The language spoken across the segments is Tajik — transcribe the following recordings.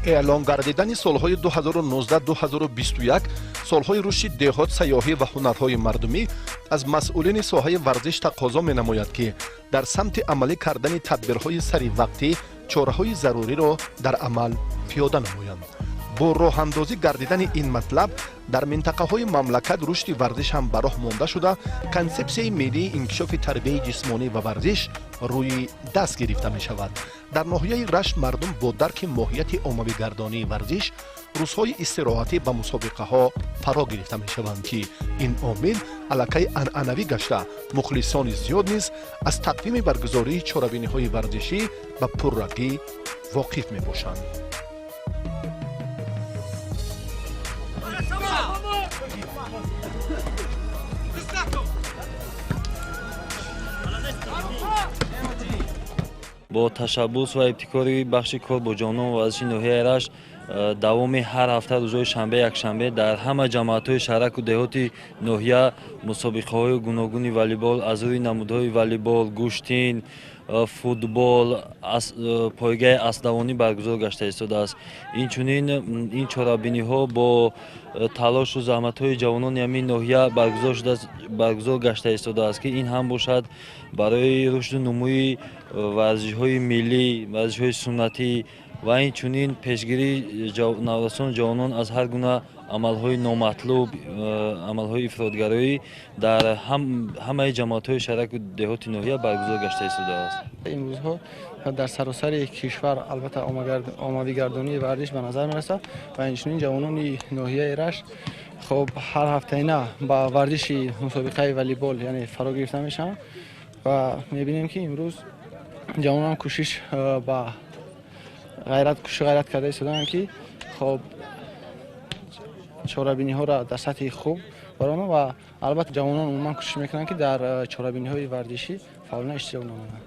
اعلان گردیدن سالهای 2019-2021 سالهای رشد دهات سیاحی و هنرهای مردمی از مسئولین ساحه ورزش تقاضا می‌نماید که در سمت عملی کردن تدبیرهای سری وقتی چاره‌های ضروری را در عمل پیاده نمایند. با راه اندازی گردیدن این مطلب در منطقه‌های مملکت رشد ورزش هم به راه مانده شده، کنسپسیون ملی انکشاف تربیت جسمانی و ورزش روی دست گرفته می شود. در ناحیه رشت مردم با درک ماهیت عمومی گردانی ورزش روزهای استراحتی به مسابقه ها فرا گرفته می شوند که این عامل علاقه عنعنوی گشته مخلصان زیاد نیز از تقویم برگزاری چاره‌بینی‌های ورزشی به پررنگی واقف می باشند. با تشبث و ابتکاری بخش کار با جوانان ورزشی ناحیه رشت دوام هر هفته روزهای شنبه یکشنبه در همه جماعت‌های شهرک و دهات ناحیه مسابقه‌های گوناگون والیبال از روی نمودهای والیبال، گوشتین، فوتبال، پایگاه اسب‌دوانی برگزار گشته ایستاده است. اینچنین این چاره‌بینی‌ها با تلاش و زحمت‌های جوانان همین ناحیه برگزار گشته ایستاده است که این هم باشد برای رشد و نموی ورزش‌های ملی، ورزش‌های سنتی و اینچنین پیشگیری نوسان جوانان از هر گونه عملهای نامطلوب، عملهای افراطگرایی در همه جماعت‌های شهرک و دهات ناحیه برگزار گشته ایستاده است. این روزها در سراسر کشور البته آماده‌گردانی ورزش به نظر می‌رسد و اینچنین جوانان ناحیه رشت خب هر هفته اینا با ورزش مسابقه والیبال یعنی فرا گرفته میشن و می‌بینیم که امروز جوانان کوشش با غیرت کرده ایستادن که خب چاره‌بینی‌ها را در سطح خوب برآورده و البته جوانان عموما کوشش میکنند که در چاره‌بینی‌های ورزشی فعالانه اشتراک نمایند.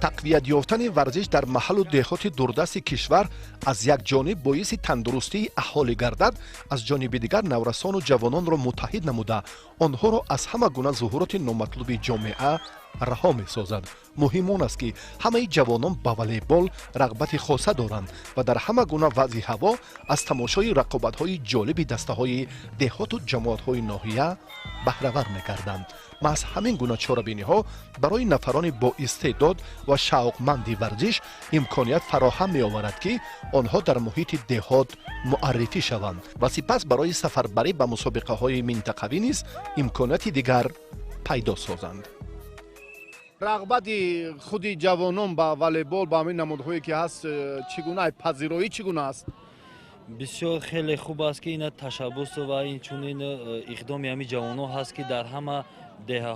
تقویت یافتن ورزش در محل و دهات دوردست کشور از یک جانب باعث تندرستی اهالی گردد، از جانب دیگر نورسان و جوانان را متحد نموده آنها را از همه گونه ظهورات نامطلوب جامعه رها می‌سازد. مهم آن است که همه جوانان به والیبال رغبت خاصه دارند و در همه گونه وضع هوا از تماشای رقابت‌های جالب دسته‌های دهات و جماعت‌های ناحیه بهره‌ور می‌گردند. از همین گونه چاره‌بینی‌ها برای نفران با استعداد و شوقمند ورزش امکانیت فراهم می‌آورد که آنها در محیط دهات معرفی شوند و سپس برای سفربری به مسابقه‌های منطقوی نیز امکانیت دیگر پیدا سازند. رغبت خود جوانان با والیبال با همین نمودهایی که هست چگونه پذیرایی چگونه است؟ بسیار خیلی خوب است که این تشبث و این چنین اقدام همین جوانان هست که در همه دهه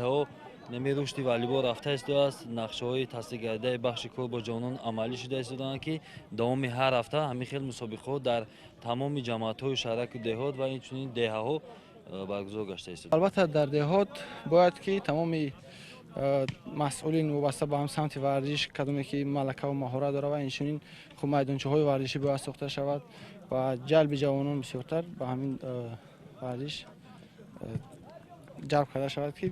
ها نمی رشد والیبال رفته است. نقشه‌های تصدیق‌گرده بخش کار با جوانان عملی شده است که دوام هر هفته همین خیلی مسابقه در تمام جماعت‌های شهرک و دهات و این چنین دهه‌ها برگزار گشته است. البته در دهات باید که تمام مسئولین وابسته به هم سمت ورزش کدومی که ملکه و مهارت داره و اینچنین خب میدانچه‌های ورزشی باید ساخته شود و جلب جوانان بسیارتر به همین ورزش جلب کرده شود که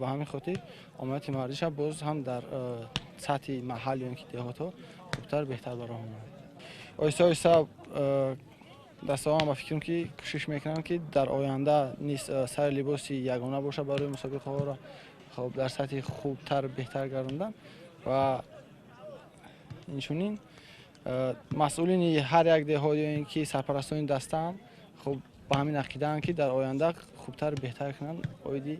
به همین خاطر عملیات ورزش باز هم در سطح محل یا دهات ها خوبتر بهتر برآمد. آیسته آیسته دسته هم فکر که کوشش میکنن که در آینده نیست سر لباسی یگانه باشه برای مسابقه ها را خب در سطح خوبتر بهتر گرداندن و اینچنین مسئولین هر یک دهات یا اینکه سرپرستان دسته هم خب با همین عقیده که در آینده خوبتر بهتر کنن اویدی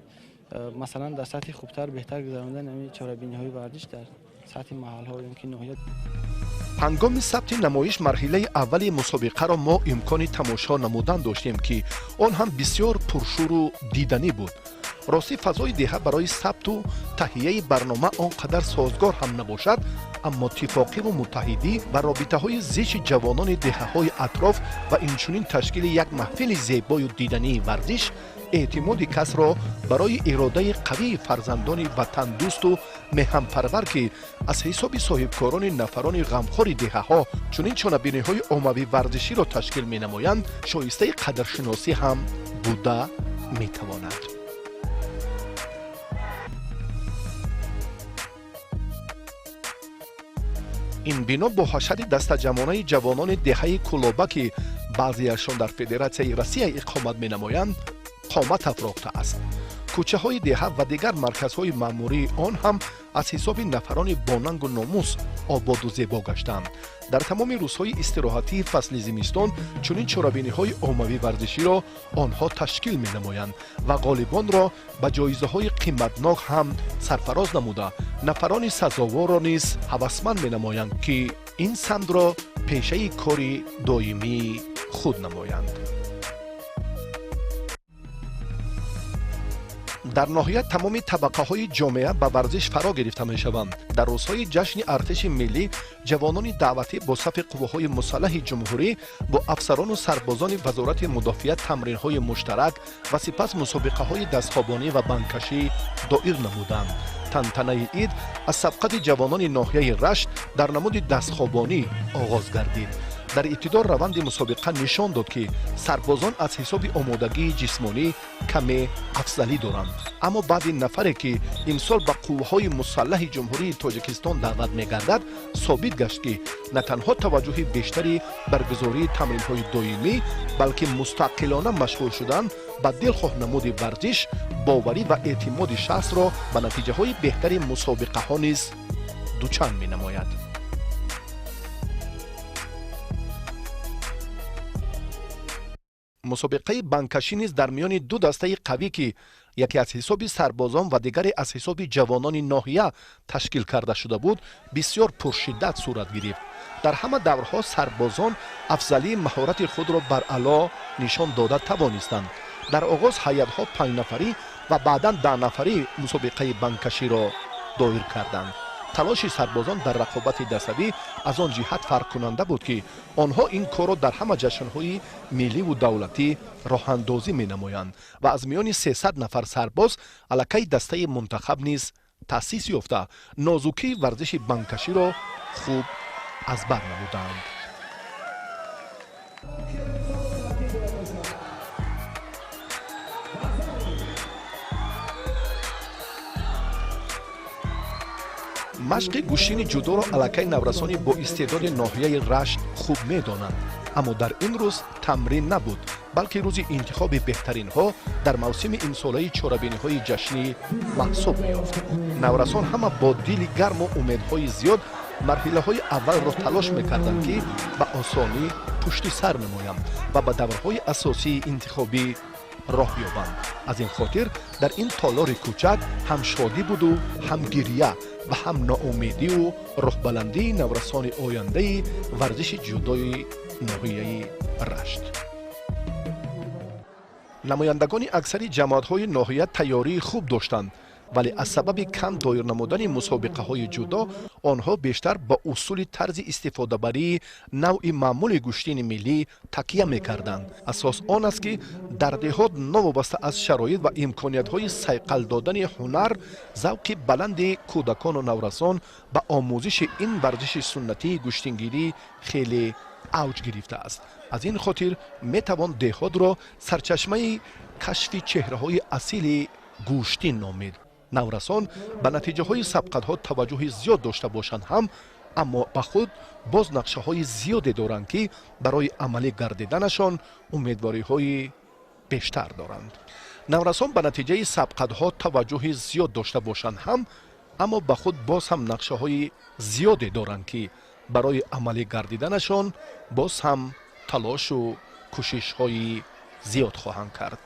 مثلا در سطح خوبتر بهتر گذراندن همین چاره‌بینی‌های ورزش در سطح محل‌ها یا که ناحیه. هنگام ثبت نمایش مرحله اول مسابقه را ما امکان تماشا نمودن داشتیم که آن هم بسیار پرشور و دیدنی بود. راستی فضای دهه برای ثبت و تهیه برنامه آنقدر سازگار هم نباشد، اما اتفاقی و متحدی و رابطه‌های زیش جوانان دهه‌های اطراف و اینچنین تشکیل یک محفل زیبای و دیدنی ورزش اعتماد کس را برای اراده قوی فرزندان وطن دوست و مهم‌پرور که از حساب صاحبکاران نفران غمخوار دهه‌ها چنین چانه‌بینی‌های عمومی ورزشی را تشکیل می‌نمایند شایسته قدرشناسی هم بوده می‌تواند. ин бино бо ҳашари дастаҷамонаи ҷавонони деҳаи кулоба ки баъзеашон дар федератсияи россия иқомат менамоянд қомат афрохтааст. кӯчаҳои деҳа ва дигар марказҳои маъмурии он ҳам аз ҳисоби нафарони бонангу номус ободу зебо гаштанд. дар тамоми рӯзҳои истироҳатии фасли зимистон чунин чорабиниҳои оммавӣ варзиширо онҳо ташкил менамоянд ва ғолибонро ба ҷоизаҳои қиматнок ҳам сарфароз намуда нафарони сазоворро низ ҳавасманд менамоянд ки ин самтро пешаи кори доимии худ намоянд. дар ноҳия тамоми табақаҳои ҷомеа ба варзиш фаро гирифта мешаванд. дар рӯзҳои ҷашни артиши миллӣ ҷавонони даъватӣ бо сафи қувваҳои мусаллаҳи ҷумҳурӣ бо афсарону сарбозони вазорати мудофиа тамринҳои муштарак ва сипас мусобиқаҳои дастхобонӣ ва бандкашӣ доир намуданд. тантанаи ид аз сабқати ҷавонони ноҳияи рашт дар намуди дастхобонӣ оғоз гардид. дар ибтидо раванди мусобиқа нишон дод ки сарбозон аз ҳисоби омодагии ҷисмонӣ каме афзалӣ доранд, аммо баъди нафаре ки имсол ба қувваҳои мусаллаҳи ҷумҳурии тоҷикистон даъват мегардад собит гашт ки на танҳо таваҷҷӯҳи бештари баргузории тамринҳои доимӣ балки мустақилона машғул шудан ба дилхоҳ намуди варзиш боварӣ ва эътимоди шахсро ба натиҷаҳои беҳтари мусобиқаҳо низ дучанд менамояд. мусобиқаи бандкашӣ низ дар миёни ду дастаи қавӣ ки яке аз ҳисоби сарбозон ва дигаре аз ҳисоби ҷавонони ноҳия ташкил карда шуда буд бисёр пуршиддат сурат гирифт. дар ҳама даврҳо сарбозон афзалии маҳорати худро бар аъло нишон дода тавонистанд. дар оғоз ҳайатҳо 5 нафарӣ ва баъдан 10 нафарӣ мусобиқаи бандкаширо доир карданд. талоши сарбозон дар рақобати даставӣ аз он ҷиҳат фарқкунанда буд ки онҳо ин корро дар ҳама ҷашнҳои милливу давлатӣ роҳандозӣ менамоянд ва аз миёни 300 нафар сарбоз аллакай дастаи мунтахаб низ таъсис ёфта нозукии варзиши бандкаширо хуб аз бар намуданд. машқи гӯштини ҷудоро аллакай наврасони бо истеъдоди ноҳияи рашт хуб медонанд, аммо дар ин рӯз тамрин набуд, балки рӯзи интихоби беҳтаринҳо дар мавсими имсолаи чорабиниҳои ҷашнӣ маҳсуб меёфт. наврасон ҳама бо дили гарму умедҳои зиёд марҳилаҳои аввалро талош мекарданд ки ба осонӣ пушти сар намоянд ва ба даврҳои асосии интихобӣ роҳ ёбанд. аз ин хотир дар ин толори кӯчак ҳам шодӣ буду ҳам гирья ва ҳам ноумедию рӯҳбаландии наврасони ояндаи варзиши ҷудои ноҳияи рашт. намояндагони аксари ҷамоатҳои ноҳия тайёрии хуб доштанд, вале аз сабаби кам доир намудани мусобиқаҳои ҷудо онҳо бештар ба усули тарзи истифодабарии навъи маъмули гӯштини миллӣ такя мекарданд. асос он аст ки дар деҳот новобаста аз шароит ва имкониятҳои сайқал додани ҳунар завқи баланди кӯдакону наврасон ба омӯзиши ин варзиши суннатии гӯштингирӣ хеле авҷ гирифтааст. аз ин хотир метавон деҳотро сарчашмаи кашфи чеҳраҳои асили гӯштин номид. наврасон ба натиҷаҳои сабқатҳо таваҷҷӯҳи зиёд дошта бошанд ҳам, аммо ба худ боз нақшаҳои зиёде доранд ки барои амалӣ гардиданашон умедвориҳои бештар доранд. наврасон ба натиҷаи сабқатҳо таваҷҷӯҳи зиёд дошта бошанд ҳам, аммо ба худ боз ҳам нақшаҳои зиёде доранд ки барои амалӣ гардиданашон боз ҳам талошу кӯшишҳои зиёд хоҳанд кард.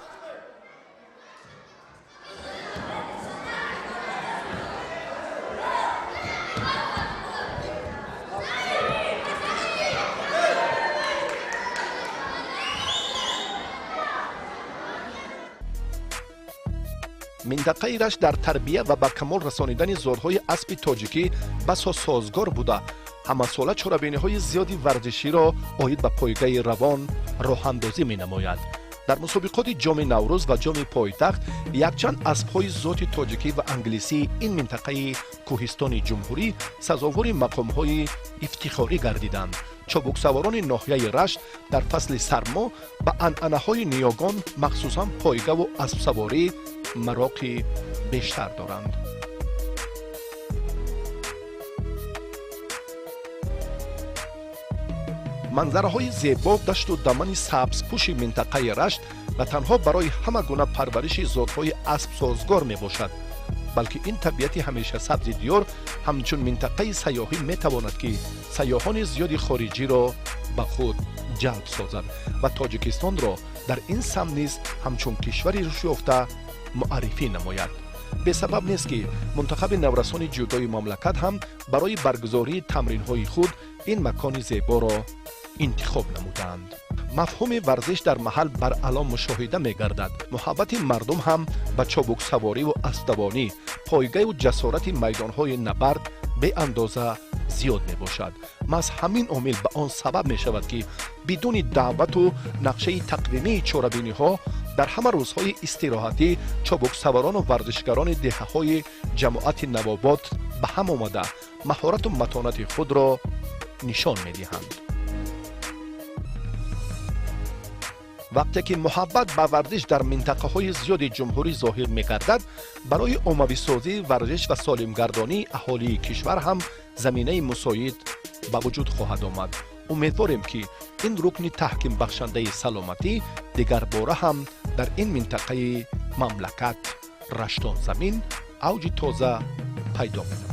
минтақаи рашт дар тарбия ва ба камол расонидани зодҳои аспи тоҷикӣ басо созгор буда ҳамасола чорабиниҳои зиёди варзиширо оид ба пойгаи равон роҳандозӣ менамояд. дар мусобиқоти ҷоми наврӯз ва ҷоми пойтахт якчанд аспҳои зоти тоҷикӣ ва англисии ин минтақаи кӯҳистони ҷумҳурӣ сазовори мақомҳои ифтихорӣ гардиданд. чобуксаворони ноҳияи рашт дар фасли сармо ба анъанаҳои ниёгон махсусан пойгаву аспсаворӣ мароқи бештар доранд. манзараҳои зебо дашту дамани сабзпӯши минтақаи рашт ва танҳо барои ҳама гуна парвариши зотҳои асп созгор мебошад, балки ин табиати ҳамеша сабзи диёр ҳамчун минтақаи сайёҳӣ метавонад ки сайёҳони зиёди хориҷиро ба худ ҷалб созад ва тоҷикистонро дар ин самт низ ҳамчун кишвари рушдёфта муаррифӣ намояд. бесабаб нест ки мунтахаби наврасони ҷудои мамлакат ҳам барои баргузории тамринҳои худ ин макони зеборо интихоб намуданд. мафҳуми варзиш дар маҳал баръалом мушоҳида мегардад. муҳаббати мардум ҳам ба чобуксавориву аспдавонӣ, пойгаю ҷасорати майдонҳои набард беандоза зиёд мебошад. маҳз ҳамин омил ба он сабаб мешавад ки бидуни даъвату нақшаи тақвимии чорабиниҳо дар ҳама рӯзҳои истироҳатӣ чобуксаварону варзишгарони деҳаҳои ҷамоати Навобод ба ҳам омада маҳорату матонати худро нишон медиҳанд. вақте ки муҳаббат ба варзиш дар минтақаҳои зиёди ҷумҳурӣ зоҳир мегардад, барои оммависозии варзиш ва солимгардонии аҳолии кишвар ҳам заминаи мусоид ба вуҷуд хоҳад омад. умедворем ки ин рукни таҳкимбахшандаи саломатӣ дигарбора ҳам дар ин минтақаи мамлакат раштон замин авҷи тоза пайдо менамояд.